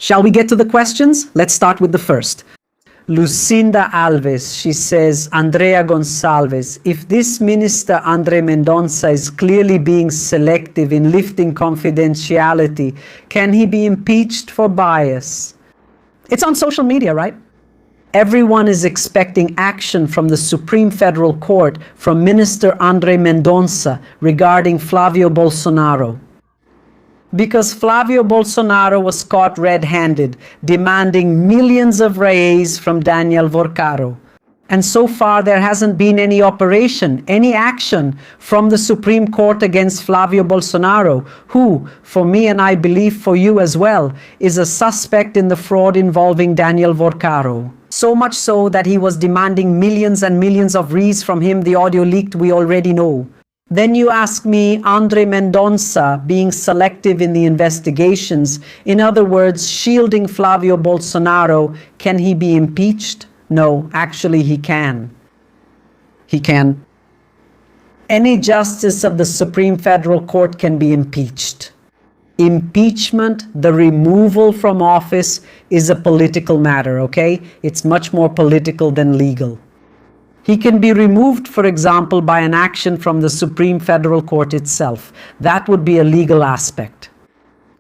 Shall we get to the questions? Let's start with the first. Lucinda Alves, she says, Andrea Gonçalves, if this minister André Mendonça is clearly being selective in lifting confidentiality, can he be impeached for bias? It's on social media, right? Everyone is expecting action from the Supreme Federal Court from Minister André Mendonça regarding Flavio Bolsonaro. Because Flavio Bolsonaro was caught red-handed, demanding millions of reais from Daniel Vorcaro. And so far there hasn't been any operation, any action from the Supreme Court against Flavio Bolsonaro, who, for me and I believe for you as well, is a suspect in the fraud involving Daniel Vorcaro. So much so that he was demanding millions and millions of reais from him. The audio leaked, we already know. Then you ask me, André Mendonça being selective in the investigations, in other words, shielding Flavio Bolsonaro, can he be impeached? No, actually he can. He can. Any justice of the Supreme Federal Court can be impeached. Impeachment, the removal from office, is a political matter, okay? It's much more political than legal. He can be removed, for example, by an action from the Supreme Federal Court itself. That would be a legal aspect.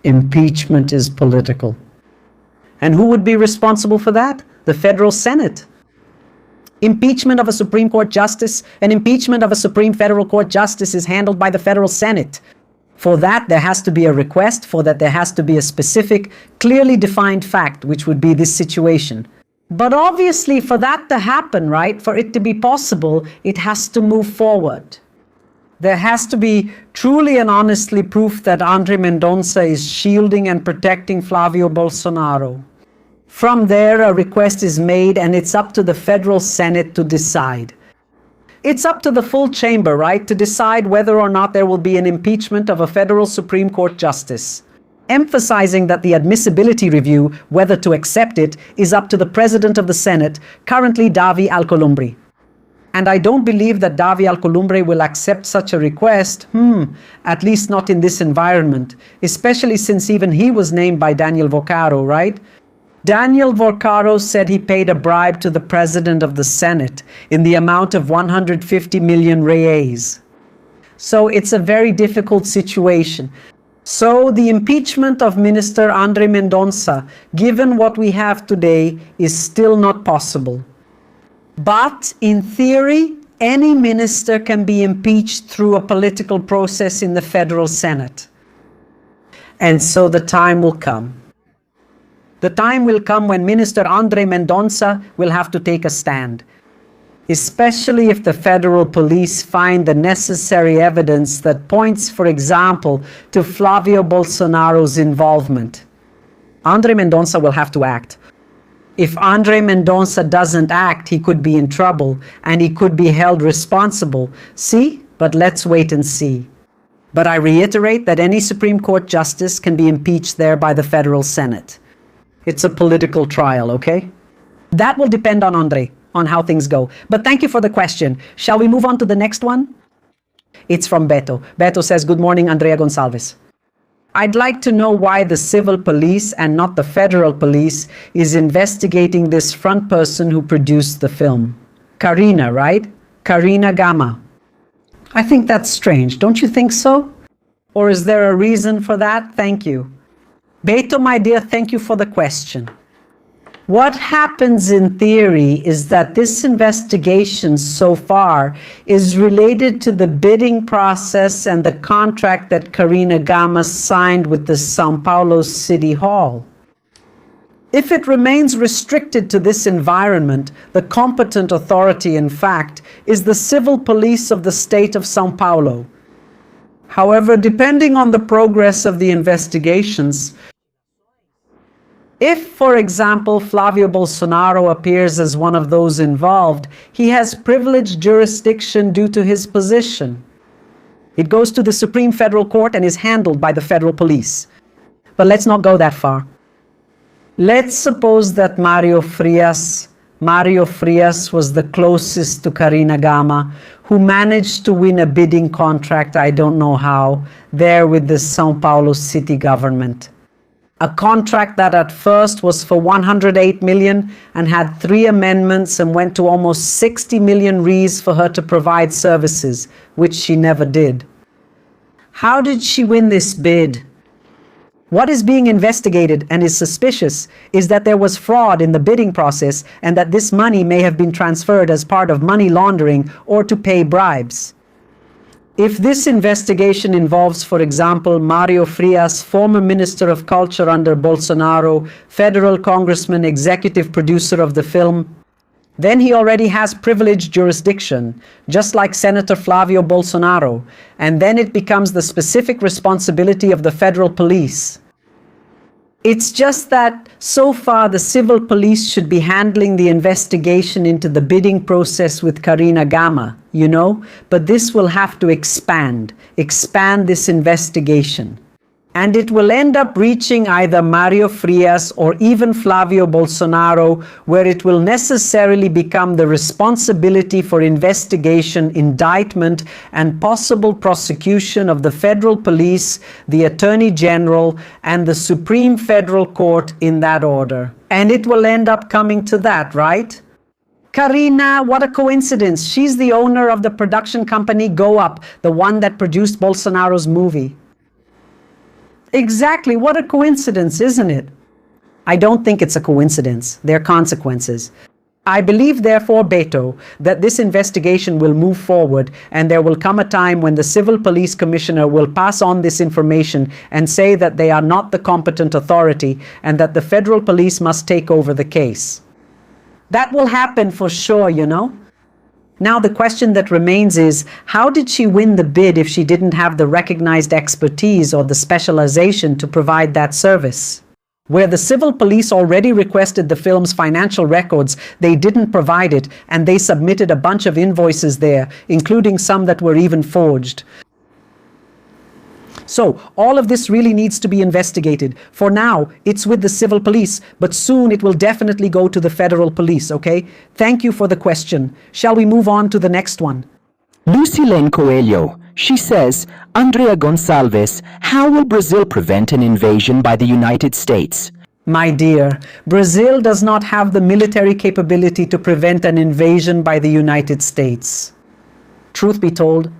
Impeachment is political. And who would be responsible for that? The Federal Senate. Impeachment of a Supreme Court justice, an impeachment of a Supreme Federal Court justice is handled by the Federal Senate. For that, there has to be a request. For that, there has to be a specific, clearly defined fact, which would be this situation. But obviously, for that to happen, right, for it to be possible, it has to move forward. There has to be truly and honestly proof that André Mendonça is shielding and protecting Flavio Bolsonaro. From there, a request is made, and it's up to the Federal Senate to decide. It's up to the full chamber, right, to decide whether or not there will be an impeachment of a federal Supreme Court justice, emphasizing that the admissibility review, whether to accept it, is up to the President of the Senate, currently Davi Alcolumbre. And I don't believe that Davi Alcolumbre will accept such a request, at least not in this environment, especially since even he was named by Daniel Vorcaro, right? Daniel Vorcaro said he paid a bribe to the President of the Senate in the amount of 150 million reais. So it's a very difficult situation. So the impeachment of Minister André Mendonça, given what we have today, is still not possible. But in theory, any minister can be impeached through a political process in the Federal Senate. And so the time will come. The time will come when Minister André Mendonça will have to take a stand, especially if the federal police find the necessary evidence that points, for example, to Flavio Bolsonaro's involvement. André Mendonça will have to act. If André Mendonça doesn't act, he could be in trouble and he could be held responsible. See? But let's wait and see. But I reiterate that any Supreme Court justice can be impeached there by the Federal Senate. It's a political trial, okay? That will depend on André, on how things go. But thank you for the question. Shall we move on to the next one? It's from Beto. Beto says, good morning, Andrea Gonçalves. I'd like to know why the civil police and not the federal police is investigating this front person who produced the film. Karina, right? Karina Gama. I think that's strange. Don't you think so? Or is there a reason for that? Thank you. Beto, my dear, thank you for the question. What happens in theory is that this investigation so far is related to the bidding process and the contract that Karina Gama signed with the São Paulo City Hall. If it remains restricted to this environment, the competent authority, in fact, is the civil police of the state of São Paulo. However, depending on the progress of the investigations, if, for example, Flavio Bolsonaro appears as one of those involved, he has privileged jurisdiction due to his position. It goes to the Supreme Federal Court and is handled by the federal police. But let's not go that far. Let's suppose that Mario Frias was the closest to Karina Gama, who managed to win a bidding contract, I don't know how, there with the São Paulo city government. A contract that at first was for 108 million and had 3 amendments and went to almost 60 million reais for her to provide services, which she never did. How did she win this bid? What is being investigated and is suspicious is that there was fraud in the bidding process and that this money may have been transferred as part of money laundering or to pay bribes. If this investigation involves, for example, Mario Frias, former Minister of Culture under Bolsonaro, federal congressman, executive producer of the film, then he already has privileged jurisdiction, just like Senator Flavio Bolsonaro, and then it becomes the specific responsibility of the federal police. It's just that so far the civil police should be handling the investigation into the bidding process with Karina Gama, you know, but this will have to expand this investigation. And it will end up reaching either Mario Frias or even Flavio Bolsonaro, where it will necessarily become the responsibility for investigation, indictment, and possible prosecution of the federal police, the Attorney General, and the Supreme Federal Court in that order. And it will end up coming to that, right? Karina, what a coincidence. She's the owner of the production company Go Up, the one that produced Bolsonaro's movie. Exactly, what a coincidence, isn't it? I don't think it's a coincidence. There are consequences. I believe, therefore, Beto, that this investigation will move forward and there will come a time when the Civil Police Commissioner will pass on this information and say that they are not the competent authority and that the federal police must take over the case. That will happen for sure, you know? Now the question that remains is, how did she win the bid if she didn't have the recognized expertise or the specialization to provide that service? Where the civil police already requested the film's financial records, they didn't provide it, and they submitted a bunch of invoices there, including some that were even forged. So, all of this really needs to be investigated. For now, it's with the civil police, but soon it will definitely go to the federal police, okay? Thank you for the question. Shall we move on to the next one? Lucilene Coelho, she says, Andrea Gonçalves, how will Brazil prevent an invasion by the United States? My dear, Brazil does not have the military capability to prevent an invasion by the United States. Truth be told,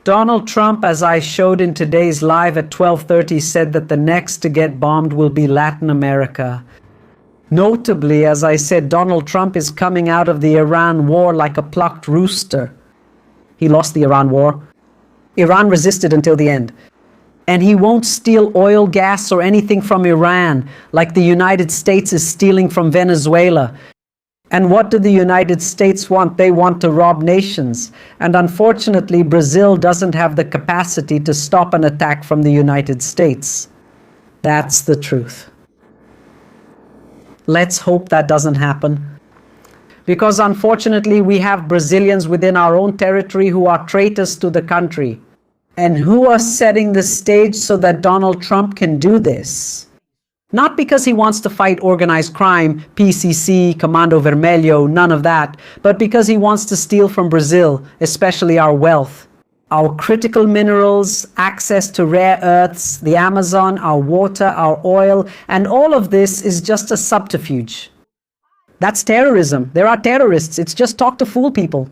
Donald Trump, as I showed in today's live at 12:30, said that the next to get bombed will be Latin America. Notably, as I said, Donald Trump is coming out of the Iran war like a plucked rooster. He lost the Iran war. Iran resisted until the end. And he won't steal oil, gas, or anything from Iran like the United States is stealing from Venezuela. And what do the United States want? They want to rob nations. And unfortunately, Brazil doesn't have the capacity to stop an attack from the United States. That's the truth. Let's hope that doesn't happen. Because unfortunately, we have Brazilians within our own territory who are traitors to the country and who are setting the stage so that Donald Trump can do this. Not because he wants to fight organized crime, PCC, Comando Vermelho, none of that, but because he wants to steal from Brazil, especially our wealth, our critical minerals, access to rare earths, the Amazon, our water, our oil, and all of this is just a subterfuge. That's terrorism. There are terrorists. It's just talk to fool people.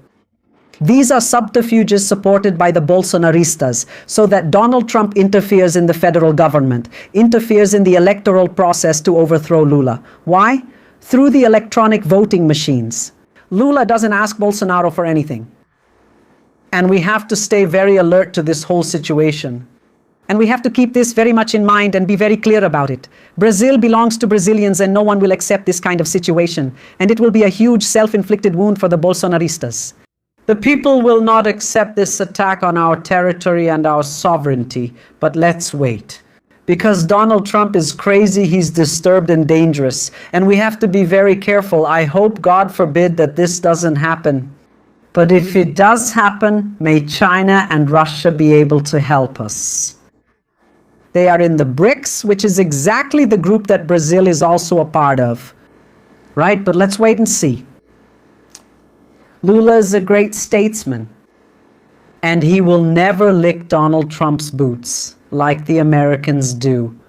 These are subterfuges supported by the Bolsonaristas, so that Donald Trump interferes in the federal government, interferes in the electoral process to overthrow Lula. Why? Through the electronic voting machines. Lula doesn't ask Bolsonaro for anything. And we have to stay very alert to this whole situation. And we have to keep this very much in mind and be very clear about it. Brazil belongs to Brazilians and no one will accept this kind of situation. And it will be a huge self-inflicted wound for the Bolsonaristas. The people will not accept this attack on our territory and our sovereignty, but let's wait. Because Donald Trump is crazy, he's disturbed and dangerous, and we have to be very careful. I hope, God forbid, that this doesn't happen. But if it does happen, may China and Russia be able to help us. They are in the BRICS, which is exactly the group that Brazil is also a part of. Right? But let's wait and see. Lula is a great statesman, and he will never lick Donald Trump's boots like the Americans do.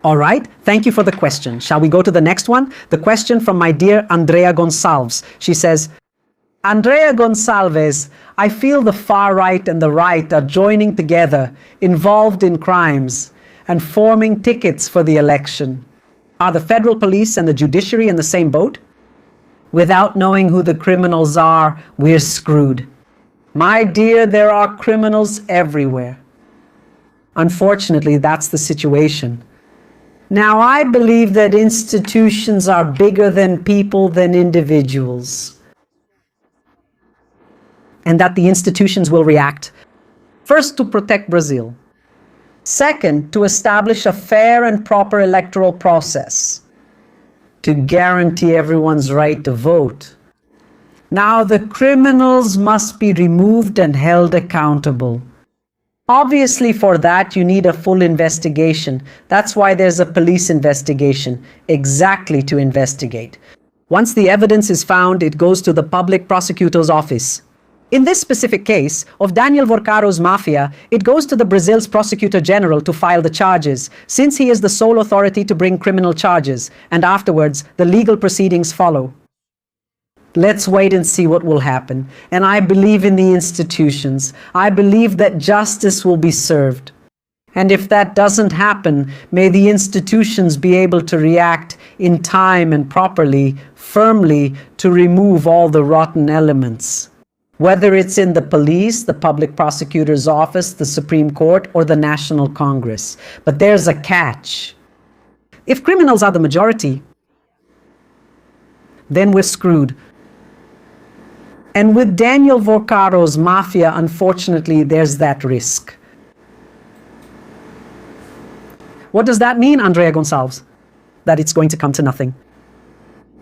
All right, thank you for the question. Shall we go to the next one? The question from my dear Andrea Gonçalves. She says, Andrea Gonçalves, I feel the far right and the right are joining together, involved in crimes, and forming tickets for the election. Are the federal police and the judiciary in the same boat? Without knowing who the criminals are, we're screwed. My dear, there are criminals everywhere. Unfortunately, that's the situation. Now, I believe that institutions are bigger than people, than individuals, and that the institutions will react, first, to protect Brazil. Second, to establish a fair and proper electoral process, to guarantee everyone's right to vote. Now, the criminals must be removed and held accountable. Obviously, for that, you need a full investigation. That's why there's a police investigation, exactly to investigate. Once the evidence is found, it goes to the public prosecutor's office. In this specific case of Daniel Vorcaro's mafia, it goes to the Brazil's prosecutor general to file the charges, since he is the sole authority to bring criminal charges, and afterwards, the legal proceedings follow. Let's wait and see what will happen. And I believe in the institutions. I believe that justice will be served. And if that doesn't happen, may the institutions be able to react in time and properly, firmly, to remove all the rotten elements. Whether it's in the police, the public prosecutor's office, the Supreme Court, or the National Congress. But there's a catch. If criminals are the majority, then we're screwed. And with Daniel Vorcaro's mafia, unfortunately, there's that risk. What does that mean, Andrea Gonçalves? That it's going to come to nothing.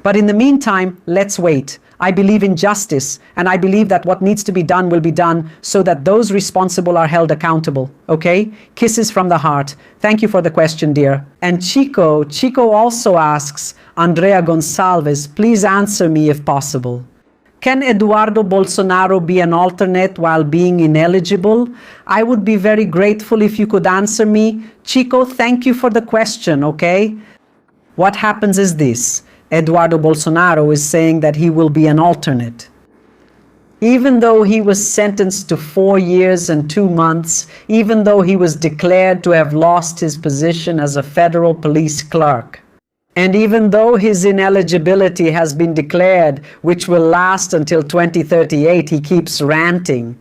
But in the meantime, let's wait. I believe in justice, and I believe that what needs to be done will be done so that those responsible are held accountable. Okay? Kisses from the heart. Thank you for the question, dear. And Chico also asks, Andrea Gonçalves, please answer me if possible. Can Eduardo Bolsonaro be an alternate while being ineligible? I would be very grateful if you could answer me. Chico, thank you for the question, okay? What happens is this. Eduardo Bolsonaro is saying that he will be an alternate. Even though he was sentenced to 4 years and 2 months, even though he was declared to have lost his position as a federal police clerk, and even though his ineligibility has been declared, which will last until 2038, he keeps ranting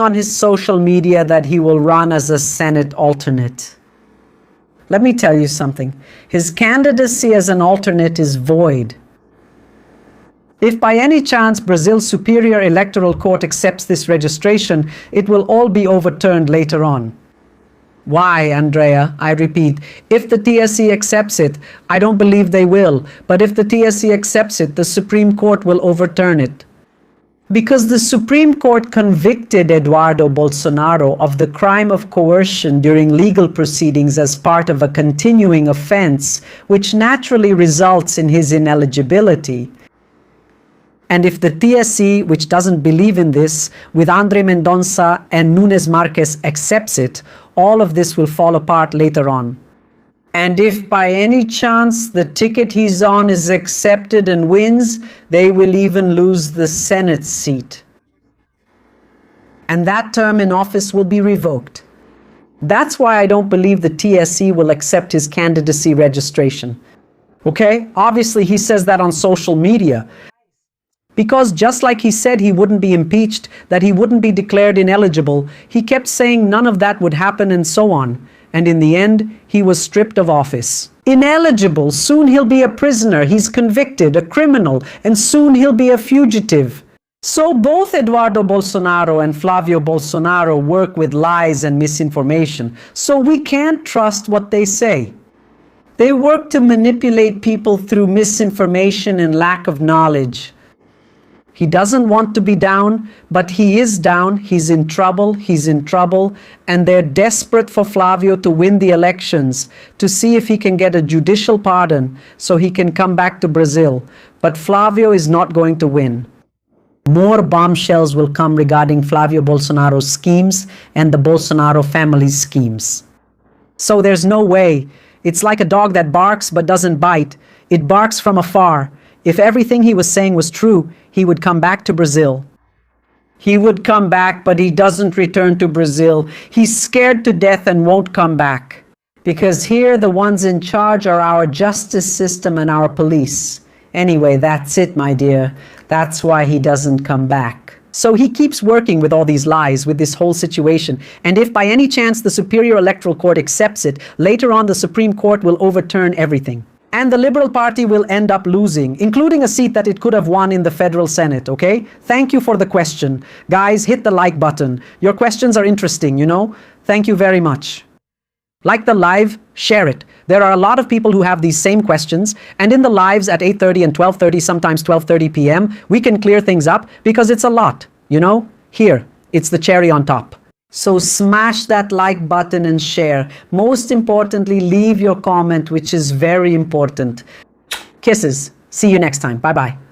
on his social media that he will run as a Senate alternate. Let me tell you something. His candidacy as an alternate is void. If by any chance Brazil's Superior Electoral Court accepts this registration, it will all be overturned later on. Why, Andrea? I repeat, if the TSE accepts it, I don't believe they will, but if the TSE accepts it, the Supreme Court will overturn it. Because the Supreme Court convicted Eduardo Bolsonaro of the crime of coercion during legal proceedings as part of a continuing offense, which naturally results in his ineligibility. And if the TSE, which doesn't believe in this, with André Mendonça and Nunes Marques accepts it, all of this will fall apart later on. And if by any chance the ticket he's on is accepted and wins, they will even lose the Senate seat. And that term in office will be revoked. That's why I don't believe the TSE will accept his candidacy registration. Okay? Obviously, he says that on social media. Because just like he said he wouldn't be impeached, that he wouldn't be declared ineligible, he kept saying none of that would happen and so on. And in the end, he was stripped of office. Ineligible, soon he'll be a prisoner, he's convicted, a criminal, and soon he'll be a fugitive. So both Eduardo Bolsonaro and Flavio Bolsonaro work with lies and misinformation, so we can't trust what they say. They work to manipulate people through misinformation and lack of knowledge. He doesn't want to be down, but he is down, he's in trouble, and they're desperate for Flavio to win the elections, to see if he can get a judicial pardon so he can come back to Brazil. But Flavio is not going to win. More bombshells will come regarding Flavio Bolsonaro's schemes and the Bolsonaro family's schemes. So there's no way It's like a dog that barks but doesn't bite. It barks from afar. If everything he was saying was true, he would come back to Brazil. He would come back, but he doesn't return to Brazil. He's scared to death and won't come back. Because here the ones in charge are our justice system and our police. Anyway, that's it, my dear. That's why he doesn't come back. So he keeps working with all these lies, with this whole situation. And if by any chance the Superior Electoral Court accepts it, later on the Supreme Court will overturn everything. And the Liberal Party will end up losing, including a seat that it could have won in the Federal Senate, okay? Thank you for the question. Guys, hit the like button. Your questions are interesting, you know? Thank you very much. Like the live, share it. There are a lot of people who have these same questions, and in the lives at 8:30 and 12:30, sometimes 12:30 p.m., we can clear things up because it's a lot, you know? Here, it's the cherry on top. So smash that like button and share. Most importantly, leave your comment, which is very important. Kisses. See you next time. Bye-bye.